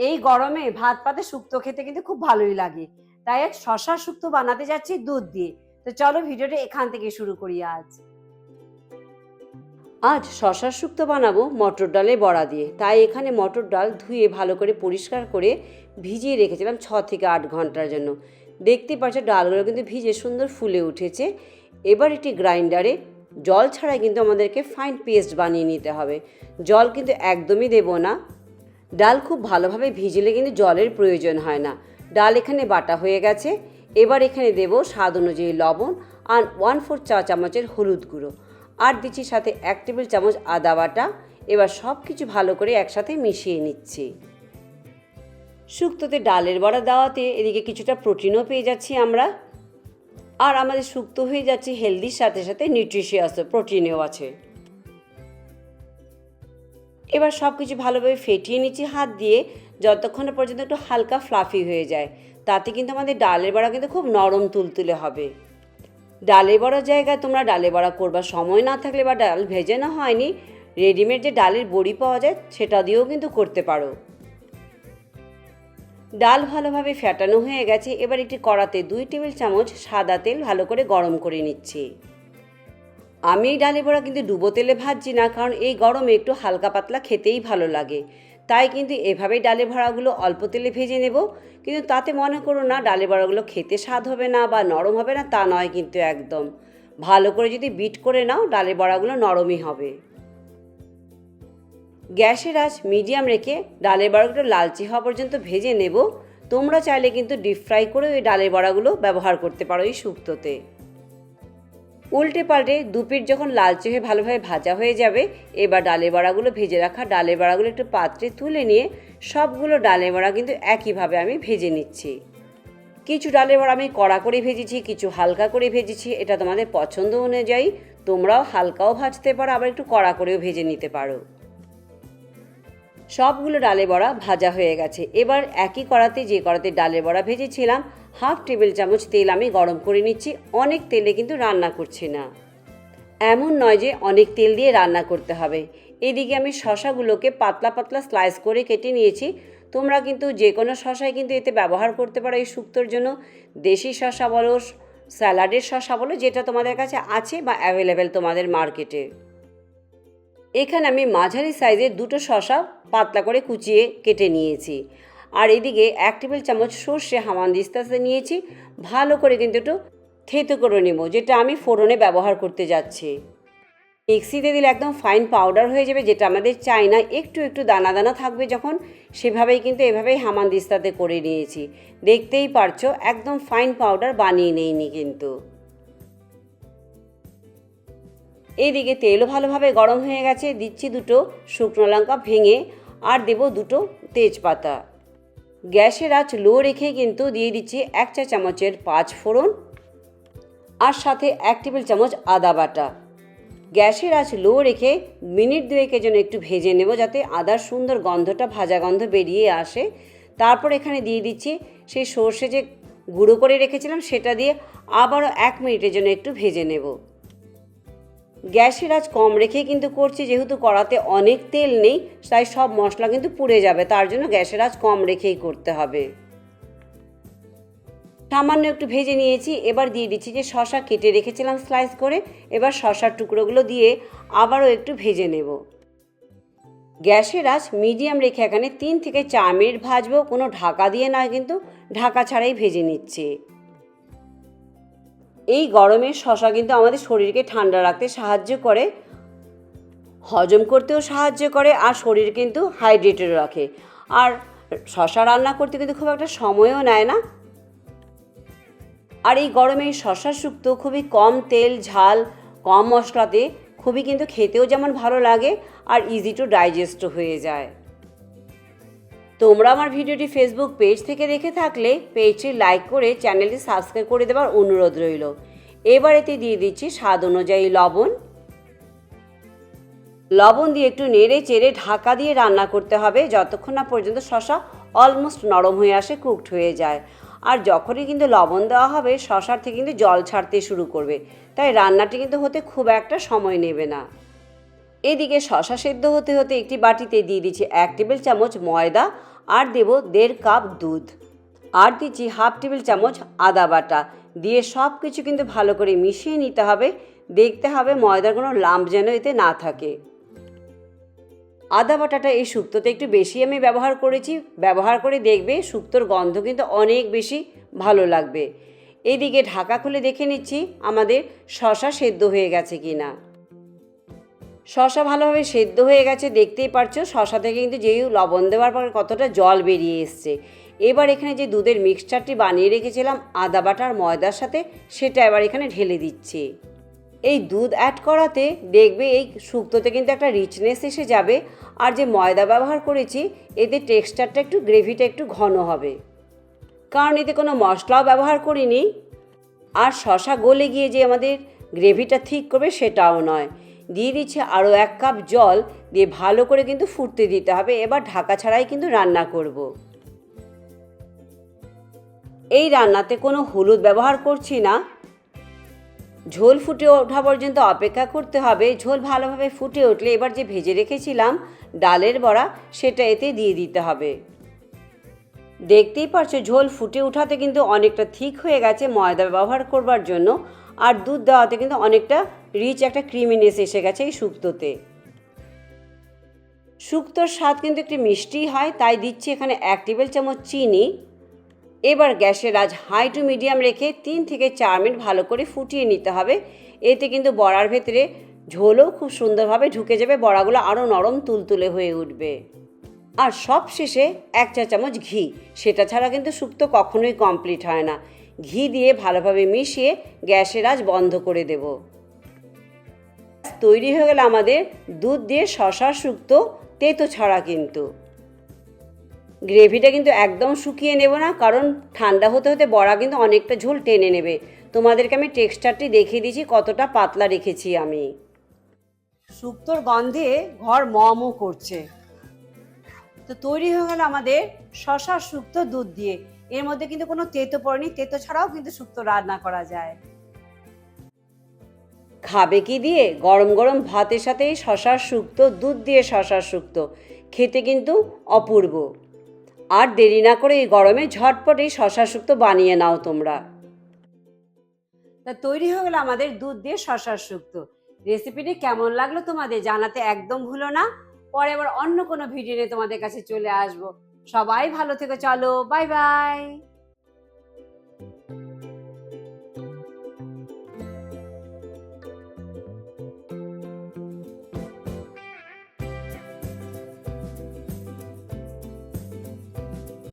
এই গরমে ভাত পাতে শুক্তো খেতে কিন্তু খুব ভালোই লাগে। তাই আজ শশার শুক্তো বানাতে যাচ্ছি দুধ দিয়ে। তো চলো ভিডিওটা এখান থেকে শুরু করি আজ। আজ শশার শুক্তো বানাবো মটর ডালে বড়া দিয়ে। তাই এখানে মটর ডাল ধুয়ে ভালো করে পরিষ্কার করে ভিজিয়ে রেখেছিলাম 6 থেকে 8 ঘন্টার জন্য। দেখতে পাচ্ছ ডালগুলো কিন্তু ভিজে সুন্দর ফুলে উঠেছে। এবার একটি গ্রাইন্ডারে জল ছাড়াই কিন্তু আমাদেরকে ফাইন পেস্ট বানিয়ে নিতে হবে। জল কিন্তু একদমই দেব না। ডাল খুব ভালোভাবে ভিজলে কিন্তু জলের প্রয়োজন হয় না। ডাল এখানে বাটা হয়ে গেছে। এবার এখানে দেব স্বাদ অনুযায়ী লবণ আর 1/4 চা চামচের হলুদ গুঁড়ো, আর দিচ্ছি সাথে 1 টেবিল চামচ আদা বাটা। এবার সব কিছু ভালো করে একসাথে মিশিয়ে নিচ্ছি। শুক্তোতে ডালের বড়া দেওয়াতে এদিকে কিছুটা প্রোটিনও পেয়ে যাচ্ছি আমরা, আর আমাদের শুক্তো হয়ে যাচ্ছে হেলদির সাথে সাথে নিউট্রিশিয়াসও, প্রোটিনেও আছে। এবার সব কিছু ভালোভাবে ফেটিয়ে নিচ্ছি হাত দিয়ে, যতক্ষণ না পর্যন্ত একটু হালকা ফ্লাফি হয়ে যায়। তাতে কিন্তু আমাদের ডালের বড়া কিন্তু খুব নরম তুলতুলে হবে। ডালের বড়ার জায়গায় তোমরা ডালের বড়া করবার সময় না থাকলে বা ডাল ভেজে না হয়নি, রেডিমেড যে ডালের বড়ি পাওয়া যায় সেটা দিয়েও কিন্তু করতে পারো। ডাল ভালোভাবে ফেটানো হয়ে গেছে। এবার একটি কড়াতে 2 টেবিল চামচ সাদা তেল ভালো করে গরম করে নিচ্ছি। আমি এই ডালের বড়া কিন্তু ডুবো তেলে ভাজছি না, কারণ এই গরমে একটু হালকা পাতলা খেতেই ভালো লাগে। তাই কিন্তু এভাবেই ডালের বড়াগুলো অল্প তেলে ভেজে নেব। কিন্তু তাতে মনে করো না ডালের বড়াগুলো খেতে স্বাদ হবে না বা নরম হবে না, তা নয় কিন্তু একদম। ভালো করে যদি বিট করে নাও ডালের বড়াগুলো নরমই হবে। গ্যাসের আঁচ মিডিয়াম রেখে ডালের বড়াগুলো লালচে হওয়া পর্যন্ত ভেজে নেব। তোমরা চাইলে কিন্তু ডিপ ফ্রাই করে ওই ডালের বড়াগুলো ব্যবহার করতে পারো এই শুক্তোতে। উল্টে পাল্টে দুপিট যখন লালচে হয়ে ভালোভাবে ভাজা হয়ে যাবে, এবার ডালের বড়াগুলো ভেজে রাখা ডালের বড়াগুলো একটু পাত্রে তুলে নিয়ে সবগুলো ডালের বড়া কিন্তু একইভাবে আমি ভেজে নিচ্ছি। কিছু ডালের বড়া আমি কড়া করে ভেজেছি, কিছু হালকা করে ভেজেছি। এটা তোমাদের পছন্দ অনুযায়ী তোমরাও হালকাও ভাজতে পারো, আবার একটু কড়া করেও ভেজে নিতে পারো। সবগুলো ডালের বড়া ভাজা হয়ে গেছে। এবার একই কড়াতে, যে কড়াতে ডালের বড়া ভেজেছিলাম, 1/2 টেবিল চামচ তেল আমি গরম করে নিচ্ছি। অনেক তেলে কিন্তু রান্না করছি না, এমন নয় যে অনেক তেল দিয়ে রান্না করতে হবে। এদিকে আমি শশাগুলোকে পাতলা পাতলা স্লাইস করে কেটে নিয়েছি। তোমরা কিন্তু যে কোনো শশাই কিন্তু এতে ব্যবহার করতে পারো এই শুক্তোর জন্য। দেশি শশা বলো, স্যালাডের শশা বলো, যেটা তোমাদের কাছে আছে বা অ্যাভেলেবেল তোমাদের মার্কেটে। এখানে আমি মাঝারি সাইজের 2টো শশা পাতলা করে কুচিয়ে কেটে নিয়েছি। আর এদিকে 1 টেবিল চামচ সর্ষে হামানদিস্তাতে নিয়েছি। ভালো করে কিন্তু একটু থেতো করে নেব, যেটা আমি ফোড়নে ব্যবহার করতে যাচ্ছি। মিক্সিতে দিলে একদম ফাইন পাউডার হয়ে যাবে, যেটা আমাদের চাই না। একটু একটু দানা দানা থাকবে যখন, সেভাবেই কিন্তু এভাবেই হামানদিস্তাতে করে নিয়েছি। দেখতেই পারছো একদম ফাইন পাউডার বানিয়ে নেইনি কিন্তু। এইদিকে তেলও ভালোভাবে গরম হয়ে গেছে। দিচ্ছি 2টো শুকনো লঙ্কা ভেঙে, আর দেব 2টো তেজপাতা। গ্যাসের আঁচ লো রেখে কিন্তু দিয়ে দিচ্ছি 1 চা চামচের 5 ফোড়ন, আর সাথে 1 টেবিল চামচ আদা বাটা। গ্যাসের আঁচ লো রেখে মিনিট 2 জন্য একটু ভেজে নেব, যাতে আদার সুন্দর গন্ধটা, ভাজা গন্ধ বেরিয়ে আসে। তারপর এখানে দিয়ে দিচ্ছি সেই সর্ষে যে গুঁড়ো করে রেখেছিলাম, সেটা দিয়ে আবারও 1 মিনিটের জন্য একটু ভেজে নেব। গ্যাসের আঁচ কম রেখেই কিন্তু করছি, যেহেতু কড়াতে অনেক তেল নেই, তাই সব মশলা কিন্তু পুড়ে যাবে। তার জন্য গ্যাসের আঁচ কম রেখেই করতে হবে। সামান্য একটু ভেজে নিয়েছি। এবার দিয়ে দিচ্ছি যে শশা কেটে রেখেছিলাম স্লাইস করে। এবার শশার টুকরোগুলো দিয়ে আবারও একটু ভেজে নেব। গ্যাসের আঁচ মিডিয়াম রেখে এখানে 3 থেকে 4 মিনিট ভাজবো। কোনো ঢাকা দিয়ে নয়, কিন্তু ঢাকা ছাড়াই ভেজে নিচ্ছি। এই গরমে শশা কিন্তু আমাদের শরীরকে ঠান্ডা রাখতে সাহায্য করে, হজম করতেও সাহায্য করে, আর শরীর কিন্তু হাইড্রেটেড রাখে। আর শশা রান্না করতে কিন্তু খুব একটা সময়ও নেয় না। আর এই গরমে শশার শুক্তো খুবই কম তেল ঝাল, কম মশলাতে খুবই কিন্তু খেতেও যেমন ভালো লাগে, আর ইজি টু ডাইজেস্টও হয়ে যায়। তোমরা আমার ভিডিওটি ফেসবুক পেজ থেকে দেখে থাকলে পেজটি লাইক করে চ্যানেলটি সাবস্ক্রাইব করে দেওয়ার অনুরোধ রইল। এবার এতে দিয়ে দিচ্ছি স্বাদ অনুযায়ী লবণ। লবণ দিয়ে একটু নেড়ে চেড়ে ঢাকা দিয়ে রান্না করতে হবে, যতক্ষণ না পর্যন্ত শশা অলমোস্ট নরম হয়ে আসে, কুকড হয়ে যায়। আর যখনই কিন্তু লবণ দেওয়া হবে, শশার থেকে কিন্তু জল ছাড়তে শুরু করবে। তাই রান্নাটি কিন্তু হতে খুব একটা সময় নেবে না। এদিকে শশা সেদ্ধ হতে হতে একটি বাটিতে দিয়ে দিচ্ছি 1 টেবিল চামচ ময়দা, আর দেব 1.5 কাপ দুধ, আর দিচ্ছি 1/2 টেবিল চামচ আদা বাটা। দিয়ে সব কিছু কিন্তু ভালো করে মিশিয়ে নিতে হবে। দেখতে হবে ময়দার কোনো লাম্প যেন এতে না থাকে। আদা বাটাটা এই শুক্তোতে একটু বেশি আমি ব্যবহার করেছি। ব্যবহার করে দেখবে শুক্তোর গন্ধ কিন্তু অনেক বেশি ভালো লাগবে। এদিকে ঢাকা খুলে দেখে নিচ্ছি আমাদের শশা সেদ্ধ হয়ে গেছে কিনা। শশা ভালোভাবে সেদ্ধ হয়ে গেছে, দেখতেই পারছো শশা থেকে কিন্তু যেই লবণ দেওয়ার পর কতটা জল বেরিয়ে এসছে। এবার এখানে যে দুধের মিক্সচারটি বানিয়ে রেখেছিলাম আদা বাটার ময়দার সাথে, সেটা এবার এখানে ঢেলে দিচ্ছি। এই দুধ অ্যাড করাতে দেখবে এই শুক্তোতে কিন্তু একটা রিচনেস এসে যাবে। আর যে ময়দা ব্যবহার করেছি এতে টেক্সচারটা একটু, গ্রেভিটা একটু ঘন হবে, কারণ এতে কোনো মশলাও ব্যবহার করিনি। আর শশা গলে গিয়ে যে আমাদের গ্রেভিটা ঠিক করবে সেটাও নয়। দিয়ে দিচ্ছি আরও 1 কাপ জল, দিয়ে ভালো করে কিন্তু ফুটতে দিতে হবে। এবার ঢাকা ছাড়াই কিন্তু রান্না করব। এই রান্নাতে কোনো হলুদ ব্যবহার করছি না। ঝোল ফুটে ওঠা পর্যন্ত অপেক্ষা করতে হবে। ঝোল ভালোভাবে ফুটে উঠলে এবার যে ভেজে রেখেছিলাম ডালের বড়া, সেটা এতে দিয়ে দিতে হবে। দেখতেই পারছো ঝোল ফুটে ওঠাতে কিন্তু অনেকটা থিক হয়ে গেছে ময়দা ব্যবহার করবার জন্য। আর দুধ দেওয়াতে কিন্তু অনেকটা রিচ একটা ক্রিমিনেস এসে গেছে এই শুক্তোতে। শুক্তোর স্বাদ কিন্তু একটু মিষ্টি হয়, তাই দিচ্ছি এখানে 1 টেবিল চামচ চিনি। এবার গ্যাসের আঁচ হাই টু মিডিয়াম রেখে 3 থেকে 4 মিনিট ভালো করে ফুটিয়ে নিতে হবে। এতে কিন্তু বড়ার ভেতরে ঝোলও খুব সুন্দরভাবে ঢুকে যাবে, বড়াগুলো আরও নরম তুলতুলে হয়ে উঠবে। আর সব শেষে 1 চা চামচ ঘি, সেটা ছাড়া কিন্তু শুক্তো কখনোই কমপ্লিট হয় না। ঘি দিয়ে ভালোভাবে মিশিয়ে গ্যাসের আঁচ বন্ধ করে দেব। তৈরি হয়ে গেল আমাদের দুধ দিয়ে শশার শুক্তো, তেতো ছাড়া কিন্তু। গ্রেভিটা কিন্তু একদম শুকিয়ে নেব না, কারণ ঠান্ডা হতে হতে বড়া কিন্তু অনেকটা ঝোল টেনে নেবে। তোমাদেরকে আমি টেক্সচারটি দেখিয়ে দিয়েছি কতটা পাতলা রেখেছি আমি। শুক্তোর গন্ধে ঘর মমও করছে। তো তৈরি হয়ে গেল আমাদের শশার শুক্তো দুধ দিয়ে। এর মধ্যে কিন্তু কোনো তেতো পড়েনি, তেতো ছাড়াও কিন্তু শুক্তো রান্না করা যায়। খাবে কি দিয়ে? গরম গরম ভাতের সাথে এই শশার শুক্তো, দুধ দিয়ে শশার শুক্তো খেতে কিন্তু অপূর্ব। আর দেরি না করে এই গরমে ঝটপট এই শশার শুক্তো বানিয়ে নাও তোমরা। তা তৈরি হয়ে গেল আমাদের দুধ দিয়ে শশার শুক্তো। রেসিপিটি কেমন লাগলো তোমাদের জানাতে একদম ভুলো না। পরে আবার অন্য কোনো ভিডিও নিয়ে তোমাদের কাছে চলে আসবো। সবাই ভালো থেকো, চলো বাই বাই।